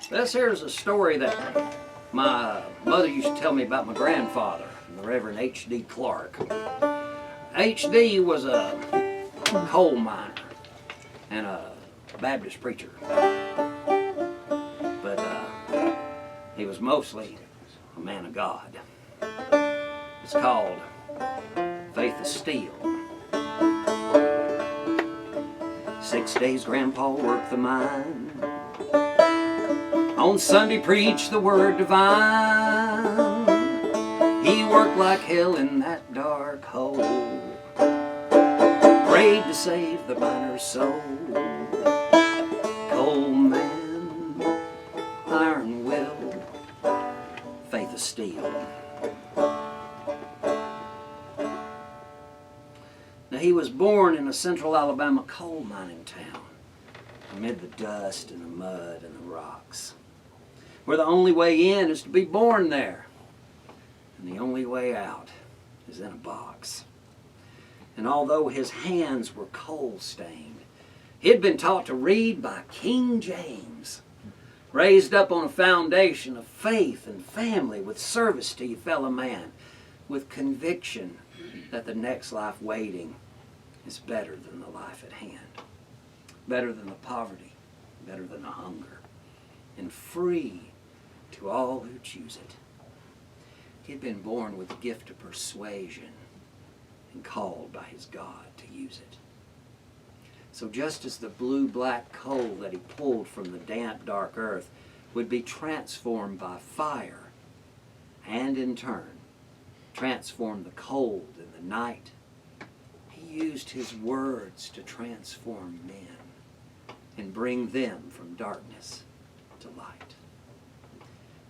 This here's a story that my mother used to tell me about my grandfather, the Reverend H.D. Clark. H.D. was a coal miner and a Baptist preacher. But he was mostly a man of God. It's called Faith of Steel. 6 days Grandpa worked the mine. On Sunday preached the word divine. He worked like hell in that dark hole. Prayed to save the miner's soul. Coal man, iron will, faith of steel. Now he was born in a central Alabama coal mining town, amid the dust and the mud and the rocks, where the only way in is to be born there, and the only way out is in a box. And although his hands were coal-stained, he had been taught to read by King James, raised up on a foundation of faith and family, with service to your fellow man, with conviction that the next life waiting is better than the life at hand, better than the poverty, better than the hunger, and free to all who choose it. He had been born with the gift of persuasion and called by his God to use it. So just as the blue-black coal that he pulled from the damp, dark earth would be transformed by fire, and in turn transform the cold and the night, he used his words to transform men and bring them from darkness to light.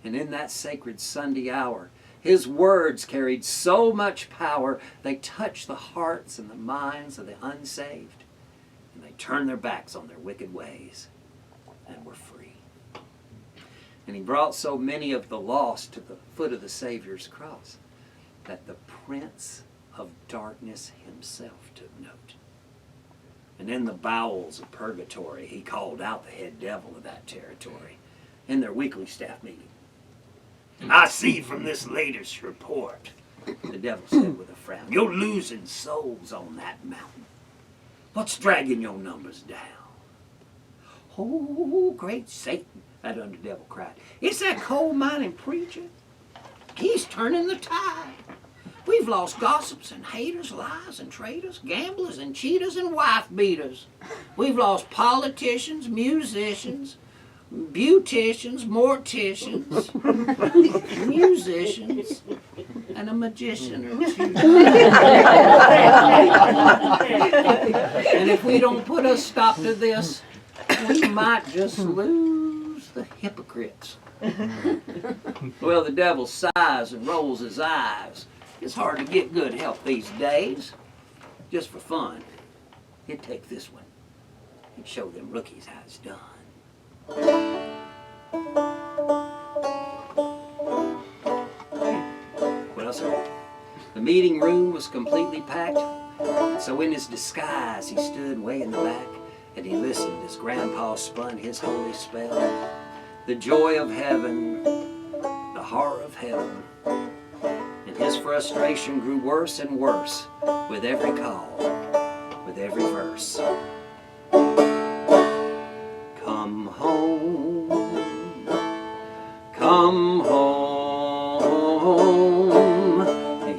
And in that sacred Sunday hour, his words carried so much power, they touched the hearts and the minds of the unsaved, and they turned their backs on their wicked ways and were free. And he brought so many of the lost to the foot of the Savior's cross that the Prince of Darkness himself took note. And in the bowels of purgatory, he called out the head devil of that territory in their weekly staff meeting. "I see from this latest report," the devil said with a frown, "you're losing souls on that mountain. What's dragging your numbers down?" "Oh, great Satan," that underdevil cried. "It's that coal mining preacher. He's turning the tide. We've lost gossips and haters, lies and traitors, gamblers and cheaters and wife beaters. We've lost politicians, musicians, beauticians, morticians, musicians, and a magician or two. And if we don't put a stop to this, we might just lose the hypocrites." Well, the devil sighs and rolls his eyes. It's hard to get good help these days. Just for fun, he'd take this one. He'd show them rookies how it's done. Well, sir, the meeting room was completely packed. So in his disguise, he stood way in the back, and he listened as Grandpa spun his holy spell. The joy of heaven, the horror of hell. And his frustration grew worse and worse with every call, with every verse. Come home, come home,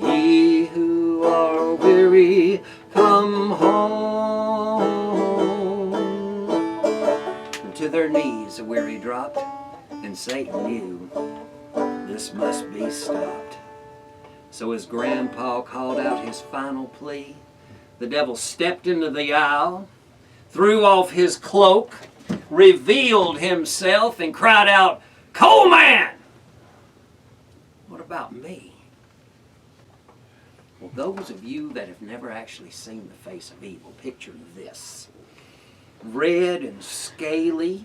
ye who are weary, come home. And to their knees the weary dropped, and Satan knew this must be stopped. So as Grandpa called out his final plea, the devil stepped into the aisle, threw off his cloak, revealed himself, and cried out, "Coal man, what about me?" Well, those of you that have never actually seen the face of evil, picture this. Red and scaly,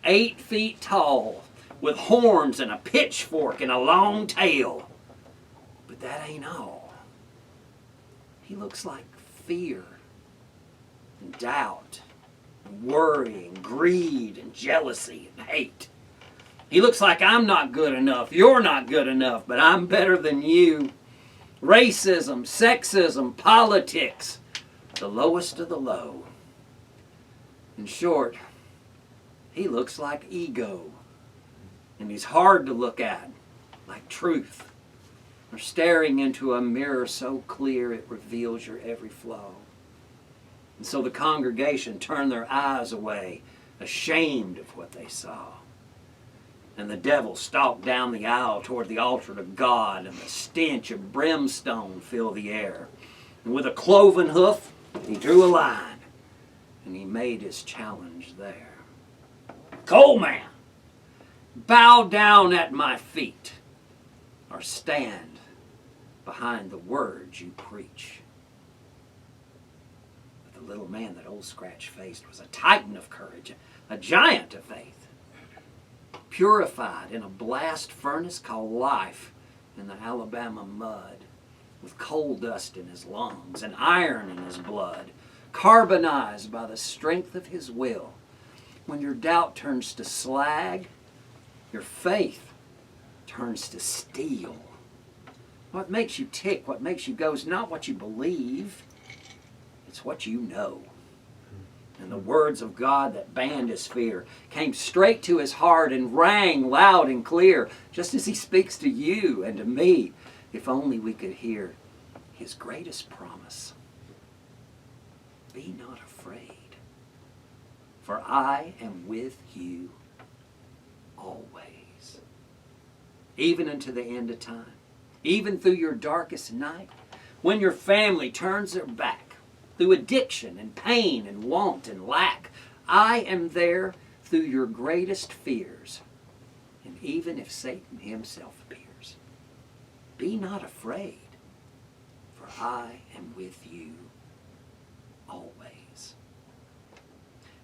8 feet tall, with horns and a pitchfork and a long tail. But that ain't all. He looks like fear and doubt and worry and greed and jealousy and hate. He looks like I'm not good enough. You're not good enough, but I'm better than you. Racism, sexism, politics, the lowest of the low. In short, he looks like ego. And he's hard to look at, like truth. Or staring into a mirror so clear it reveals your every flaw. And so the congregation turned their eyes away, ashamed of what they saw. And the devil stalked down the aisle toward the altar to God, and the stench of brimstone filled the air. And with a cloven hoof, he drew a line, and he made his challenge there. Coal man, bow down at my feet, or stand behind the words you preach. But the little man that old Scratch faced was a titan of courage, a giant of faith, purified in a blast furnace called life in the Alabama mud, with coal dust in his lungs and iron in his blood, carbonized by the strength of his will. When your doubt turns to slag, your faith turns to steel. What makes you tick, what makes you go is not what you believe, it's what you know. And the words of God that banned his fear came straight to his heart and rang loud and clear, just as he speaks to you and to me, if only we could hear his greatest promise. Be not afraid, for I am with you always, even unto the end of time, even through your darkest night, when your family turns their back, through addiction and pain and want and lack. I am there through your greatest fears, and even if Satan himself appears. Be not afraid, for I am with you always.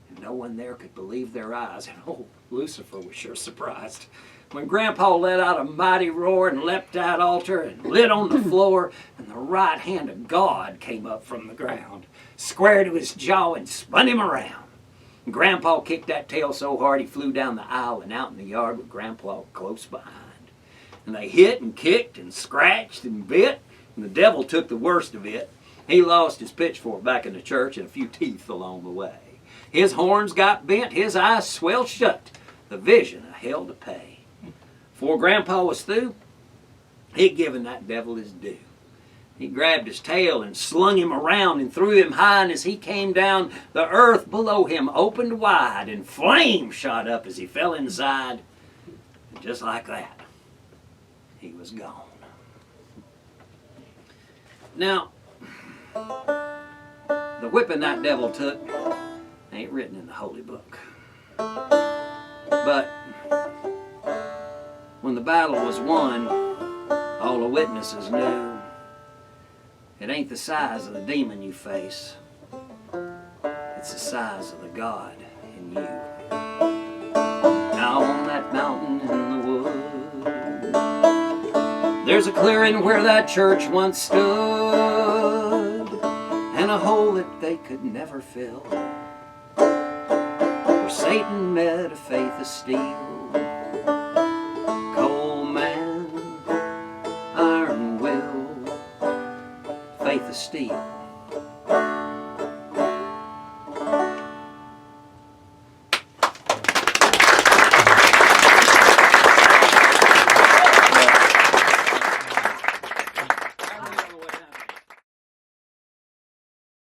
And no one there could believe their eyes, and old Lucifer was sure surprised when Grandpa let out a mighty roar and leapt that altar and lit on the floor, and the right hand of God came up from the ground, square to his jaw, and spun him around. And Grandpa kicked that tail so hard he flew down the aisle and out in the yard with Grandpa close behind. And they hit and kicked and scratched and bit, and the devil took the worst of it. He lost his pitchfork back in the church and a few teeth along the way. His horns got bent, his eyes swelled shut, the vision of hell to pay. Before Grandpa was through, he'd given that devil his due. He grabbed his tail and slung him around and threw him high, and as he came down, the earth below him opened wide, and flames shot up as he fell inside. And just like that, he was gone. Now, the whipping that devil took ain't written in the holy book. But when the battle was won, all the witnesses knew it ain't the size of the demon you face, it's the size of the God in you. Now on that mountain in the wood, there's a clearing where that church once stood, and a hole that they could never fill, where Satan met a faith of steel. Faith of steel.